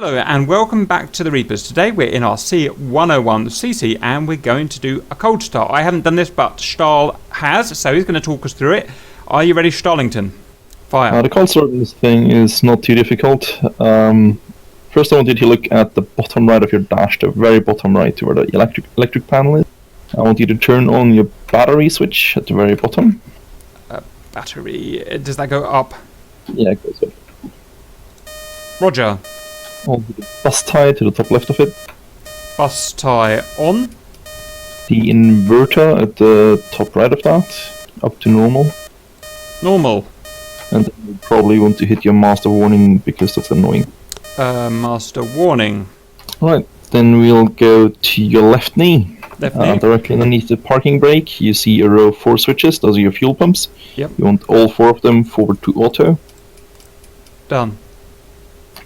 Hello and welcome back to the Reapers. Today we're in our C-101CC and we're going to do a cold start. I haven't done this, but Stahl has, so he's going to talk us through it. Are you ready, Starlington? Fire. The cold start of this thing is not too difficult. First I want you to look at the bottom right of your dash, the very bottom right where the electric panel is. I want you to turn on your battery switch at the very bottom. Battery, does that go up? Yeah, it goes up. Roger. On the bus tie to the top left of it. Bus tie on. The inverter at the top right of that, up to normal. Normal. And then you probably want to hit your master warning because that's annoying. Master warning. Right, then we'll go to your left knee. Left knee. Directly underneath the parking brake, you see a row of 4 switches. Those are your fuel pumps. Yep. You want all 4 of them forward to auto. Done.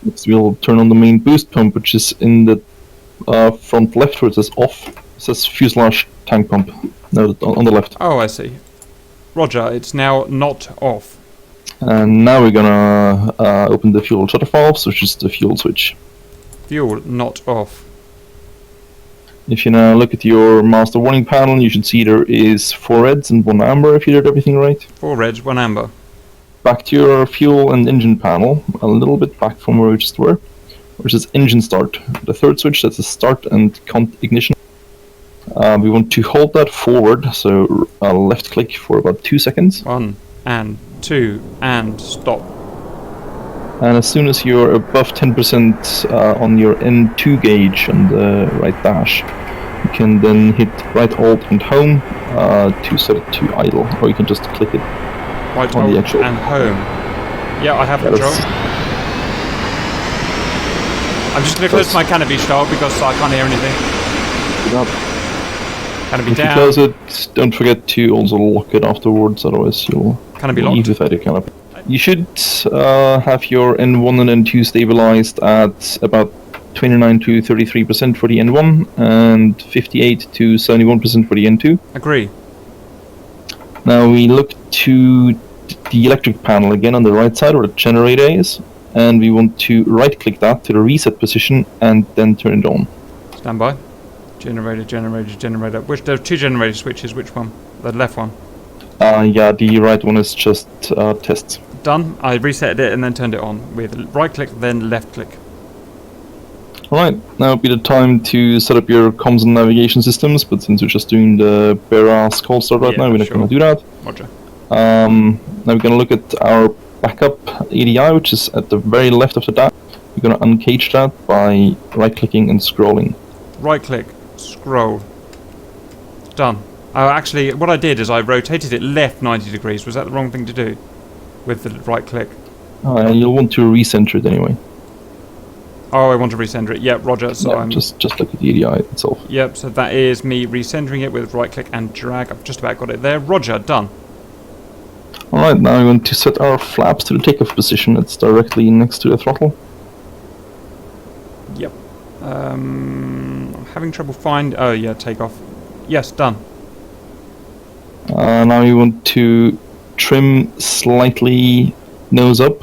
Next we'll turn on the main boost pump, which is in the front left where it says off. It says fuselage tank pump. No, on the left. Oh, I see. Roger, it's now not off. And now we're gonna open the fuel shutter valves, which is the fuel switch. Fuel not off. If you now look at your master warning panel, you should see there is 4 reds and 1 amber if you did everything right. 4 reds, 1 amber. Back to your fuel and engine panel, a little bit back from where we just were, which is engine start. The 3rd switch, that's the start and ignition. We want to hold that forward, so left click for about 2 seconds. 1 and 2 and stop. And as soon as you're above 10% on your N2 gauge on the right dash, you can then hit right alt and home to set it to idle, or you can just click it. Right on the actual and home. Yeah, I have control. I'm just going to close my canopy, Stahl, because I can't hear anything. Canopy if down. you close it, don't forget to also lock it afterwards, otherwise you'll leave without your canopy. You should have your N1 and N2 stabilized at about 29 to 33% for the N1 and 58 to 71% for the N2. Agree. Now we look to the electric panel again on the right side where the generator is, and we want to right click that to the reset position and then turn it on. Stand by. Generator. Which there are 2 generator switches, which one? The left one? Yeah, the right one is just tests. Done. I reset it and then turned it on with right click, then left click. Alright, now would be the time to set up your comms and navigation systems, but since we're just doing the bare ass cold start right now, we're not going to do that. Roger. Now we're going to look at our backup ADI, which is at the very left of the dash. We're going to uncage that by right clicking and scrolling. Right click, scroll. Done. Oh, actually, what I did is I rotated it left 90 degrees. Was that the wrong thing to do with the right click? You'll want to recenter it anyway. Oh, I want to recenter it. Yep, roger. So yeah, I'm just look at the ADI itself. Yep, so that is me recentering it with right click and drag. I've just about got it there. Roger, done. Alright, now we're going to set our flaps to the takeoff position. It's directly next to the throttle. Yep. I'm having trouble find. Oh yeah, takeoff. Yes, done. Now you want to trim slightly nose up.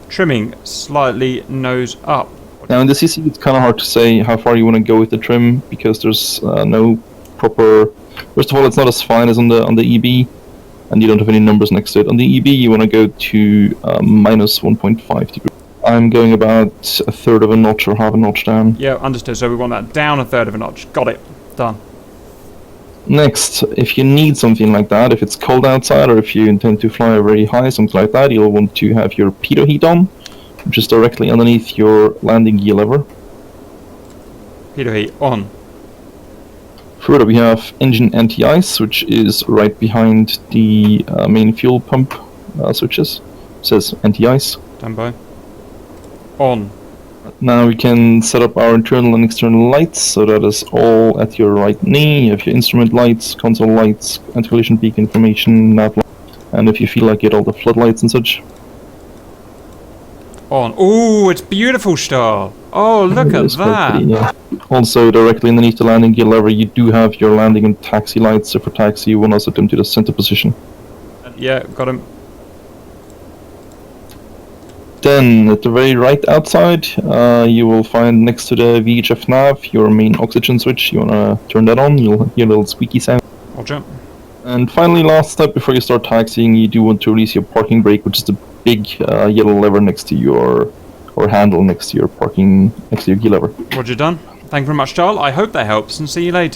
Trimming slightly nose up. Now in the CC it's kind of hard to say how far you want to go with the trim because there's no proper. First of all, it's not as fine as on the EB, and you don't have any numbers next to it. On the EB you want to go to minus 1.5 degrees. I'm going about 1/3 of a notch or half a notch down. Yeah, understood. So we want that down 1/3 of a notch. Got it. Done. Next, if you need something like that, if it's cold outside or if you intend to fly very high, something like that, you'll want to have your pitot heat on, which is directly underneath your landing gear lever. Pitot heat on. Further, we have engine anti-ice, which is right behind the main fuel pump switches. It says anti-ice. Stand by. On. Now we can set up our internal and external lights, so that is all at your right knee. You have your instrument lights, console lights, anti-collision peak information, nav light, and if you feel like it, all the floodlights and such. On. Oh, it's beautiful, Stahl. Oh, look at that. Pretty, yeah. Also, directly underneath the landing gear lever, you do have your landing and taxi lights. So for taxi, you want to set them to the center position. Yeah, got him. Then, at the very right outside, you will find next to the VHF nav your main oxygen switch. You want to turn that on, you'll hear a little squeaky sound. Roger. And finally, last step before you start taxiing, you do want to release your parking brake, which is the big yellow lever next to your, or handle next to your parking, next to your key lever. Roger, done. Thank you very much, Charles. I hope that helps, and see you later.